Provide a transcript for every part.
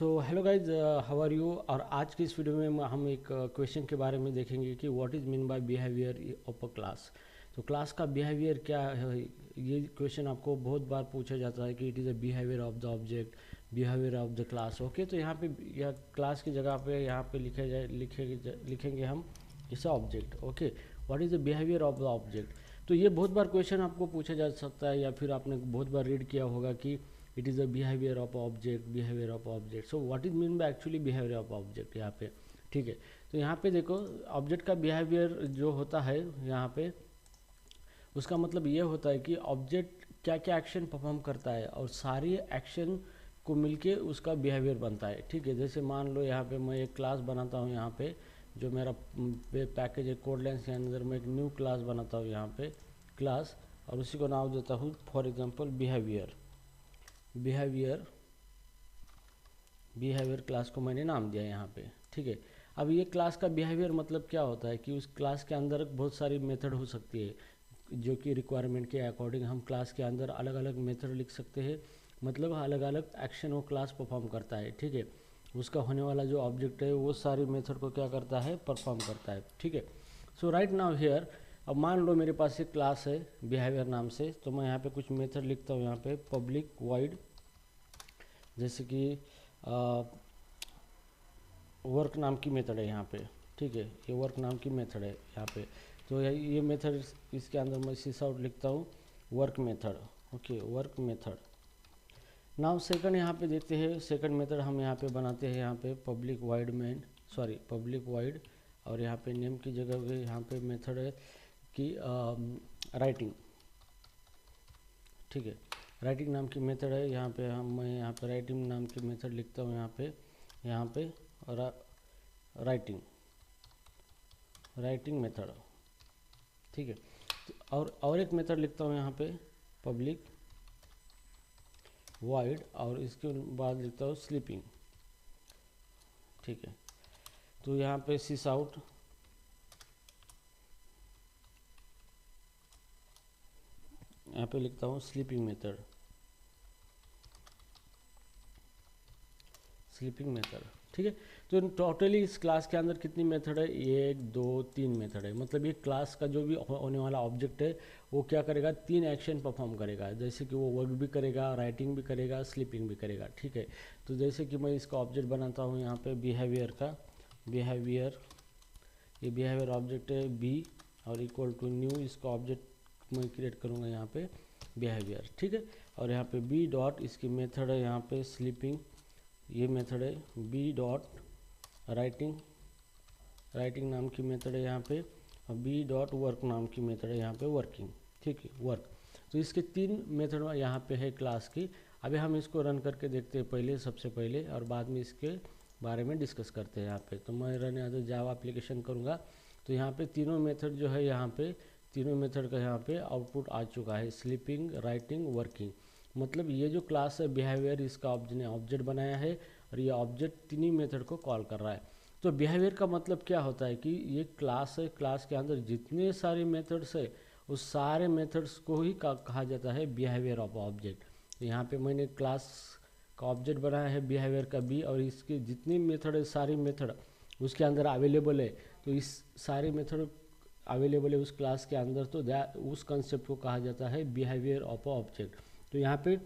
So hello guys, how are you. और आज की इस वीडियो में हम एक क्वेश्चन के बारे में देखेंगे कि what is mean by behaviour of a class. तो क्लास का बिहेवियर क्या है, ये क्वेश्चन आपको बहुत बार पूछा जाता है कि it is a behaviour of the object, behaviour of the class. Okay, तो यहाँ पे यह क्लास की जगह पे यहाँ पे लिखेंगे हम इसे object. Okay, what is the behaviour of the object. तो ये बहुत बार क्वेश्चन आपको पूछा जा सकता है, या फिर आपने बहुत बार रीड किया होगा कि it is a behaviour of object, behaviour of object. So what is mean by actually behaviour of object यहाँ पे। ठीक है, तो यहाँ पे देखो ऑब्जेक्ट का बिहेवियर जो होता है यहाँ पे, उसका मतलब ये होता है कि ऑब्जेक्ट क्या क्या एक्शन परफॉर्म करता है और सारी एक्शन को मिलके उसका बिहेवियर बनता है। ठीक है, जैसे मान लो यहाँ पे मैं एक क्लास बनाता हूँ, यहाँ पे जो मेरा पैकेज है कोडलेंस के अंदर मैं एक न्यू क्लास बनाता हूँ यहाँ पे क्लास, और उसी को नाम देता हूँ for example behaviour. Behaviour class को मैंने नाम दिया यहाँ पे। ठीक है, अब ये क्लास का बिहेवियर मतलब क्या होता है कि उस क्लास के अंदर बहुत सारी मेथड हो सकती है, जो कि रिक्वायरमेंट के अकॉर्डिंग हम क्लास के अंदर अलग अलग मेथड लिख सकते हैं। मतलब अलग अलग एक्शन वो क्लास परफॉर्म करता है। ठीक है, उसका होने वाला जो ऑब्जेक्ट है वो सारी मेथड को क्या करता है, परफॉर्म करता है। ठीक है, सो राइट नाउ हियर, अब मान लो मेरे पास एक क्लास है बिहेवियर नाम से, तो मैं यहाँ पे कुछ मेथड लिखता हूँ यहाँ पे पब्लिक वाइड, जैसे कि वर्क नाम की मेथड है यहाँ पे। ठीक है, ये वर्क नाम की मेथड है यहाँ पे। तो ये मेथड इसके अंदर मैं सिस आउट लिखता हूँ work method. Okay, work method. Now second यहाँ पे देखते हैं, सेकंड मेथड हम यहाँ पे बनाते हैं यहाँ पे पब्लिक वाइड, और यहाँ पे नेम की जगह पे यहाँ पे मेथड है कि राइटिंग। ठीक है, राइटिंग नाम की मेथड है यहाँ पे, मैं यहाँ पे राइटिंग नाम की मेथड लिखता हूँ यहाँ पे राइटिंग मेथड। ठीक है, और एक मेथड लिखता हूँ यहाँ पे पब्लिक वाइड, और इसके बाद लिखता हूँ स्लीपिंग। ठीक है, तो यहाँ पे सिस आउट, यहाँ पे लिखता हूँ स्लीपिंग मेथड। ठीक है, तो टोटली इस क्लास के अंदर कितनी मेथड है, 1 2 3 मेथड है। मतलब ये क्लास का जो भी होने वाला ऑब्जेक्ट है वो क्या करेगा, 3 एक्शन परफॉर्म करेगा, जैसे कि वो वर्क भी करेगा, राइटिंग भी करेगा, स्लीपिंग भी करेगा। ठीक है, तो जैसे कि मैं इसका ऑब्जेक्ट बनाता हूँ यहाँ पे बिहेवियर का, ये बिहेवियर ऑब्जेक्ट है बी, और इक्वल टू न्यू, इसका ऑब्जेक्ट मैं क्रिएट करूँगा यहाँ पे बिहेवियर। ठीक है, और यहाँ पे बी डॉट, इसकी मेथड है यहाँ पे स्लीपिंग, ये मेथड है बी डॉट राइटिंग नाम की मेथड है यहाँ पे, और बी डॉट वर्क नाम की मेथड है यहाँ पे वर्किंग। ठीक है, वर्क। तो इसके 3 मेथड यहाँ पे है क्लास की। अभी हम इसको रन करके देखते हैं पहले, सबसे पहले, और बाद में इसके बारे में डिस्कस करते हैं यहाँ पे। तो मैं रन एज जावा एप्लीकेशन करूँगा, तो यहाँ पे तीनों मेथड जो है यहाँ पे, तीनों मेथड का यहाँ पे आउटपुट आ चुका है, स्लीपिंग, राइटिंग, वर्किंग। मतलब ये जो क्लास है बिहेवियर, इसका ऑब्जेक्ट बनाया है, और ये ऑब्जेक्ट तीनों मेथड को कॉल कर रहा है। तो बिहेवियर का मतलब क्या होता है कि ये क्लास है, क्लास के अंदर जितने सारे मेथड्स है उस सारे मेथड्स को ही कहा जाता है बिहेवियर ऑफ ऑब्जेक्ट। यहाँ पे मैंने क्लास का ऑब्जेक्ट बनाया है बिहेवियर का बी, और इसके जितनी मेथड है, सारी मेथड उसके अंदर अवेलेबल है, तो इस सारे मेथड अवेलेबल है उस क्लास के अंदर, तो उस कंसेप्ट को कहा जाता है बिहेवियर ऑफ ऑब्जेक्ट। तो यहाँ पे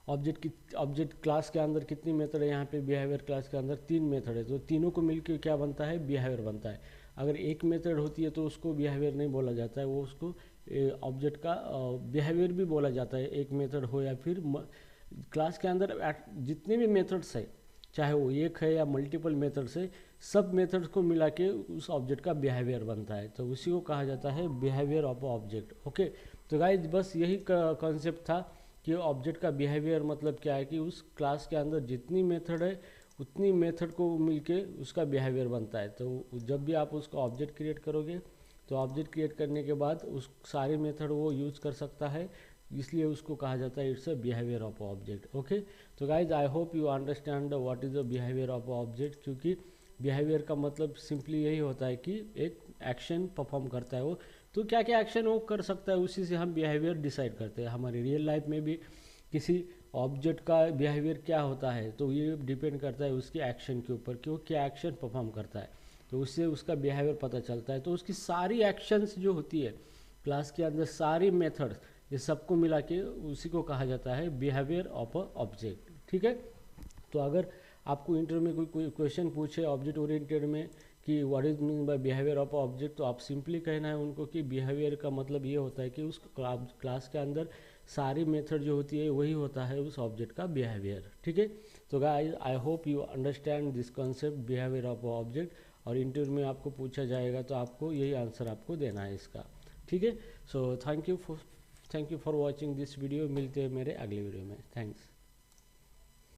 ऑब्जेक्ट क्लास के अंदर कितनी मेथड है, यहाँ पे बिहेवियर क्लास के अंदर 3 मेथड है, तो तीनों को मिलकर क्या बनता है, बिहेवियर बनता है। अगर एक मेथड होती है तो उसको बिहेवियर नहीं बोला जाता है, वो उसको ऑब्जेक्ट का बिहेवियर भी बोला जाता है, एक मेथड हो या फिर क्लास के अंदर जितने भी मेथड्स है, चाहे वो एक है या मल्टीपल मेथड्स है, सब मेथड्स को मिला के उस ऑब्जेक्ट का बिहेवियर बनता है, तो उसी को कहा जाता है बिहेवियर ऑफ ऑब्जेक्ट। ओके, तो गाइज बस यही कॉन्सेप्ट था कि ऑब्जेक्ट का बिहेवियर मतलब क्या है कि उस क्लास के अंदर जितनी मेथड है उतनी मेथड को मिलके उसका बिहेवियर बनता है। तो जब भी आप उसका ऑब्जेक्ट क्रिएट करोगे, तो ऑब्जेक्ट क्रिएट करने के बाद उस सारे मेथड वो यूज़ कर सकता है, इसलिए उसको कहा जाता है it's a behaviour of object. Okay, तो guys I hope you understand what is the behaviour of object, क्योंकि बिहेवियर का मतलब सिंपली यही होता है कि एक एक्शन परफॉर्म करता है वो, तो क्या क्या एक्शन वो कर सकता है उसी से हम बिहेवियर डिसाइड करते हैं। हमारी रियल लाइफ में भी किसी ऑब्जेक्ट का बिहेवियर क्या होता है, तो ये डिपेंड करता है उसकी एक्शन के ऊपर कि वो क्या एक्शन परफॉर्म करता है, तो उससे उसका बिहेवियर पता चलता है। तो उसकी सारी एक्शंस जो होती है क्लास के अंदर, सारी मेथड्स, ये सबको मिला के उसी को कहा जाता है बिहेवियर ऑफ अ ऑब्जेक्ट। ठीक है। तो अगर आपको इंटरव्यू में कोई क्वेश्चन पूछे ऑब्जेक्ट ओरिएंटेड में कि what is mean by behaviour of object, तो आप सिंपली कहना है उनको कि बिहेवियर का मतलब ये होता है कि उस क्लास के अंदर सारी मेथड जो होती है वही होता है उस ऑब्जेक्ट का बिहेवियर। ठीक है। तो guys I hope you understand this concept behaviour of object, और इंटरव्यू में आपको पूछा जाएगा तो आपको यही आंसर आपको देना है इसका। ठीक है। So thank you for watching this video. मिलते हैं मेरे अगले वीडियो में। थैंक्स।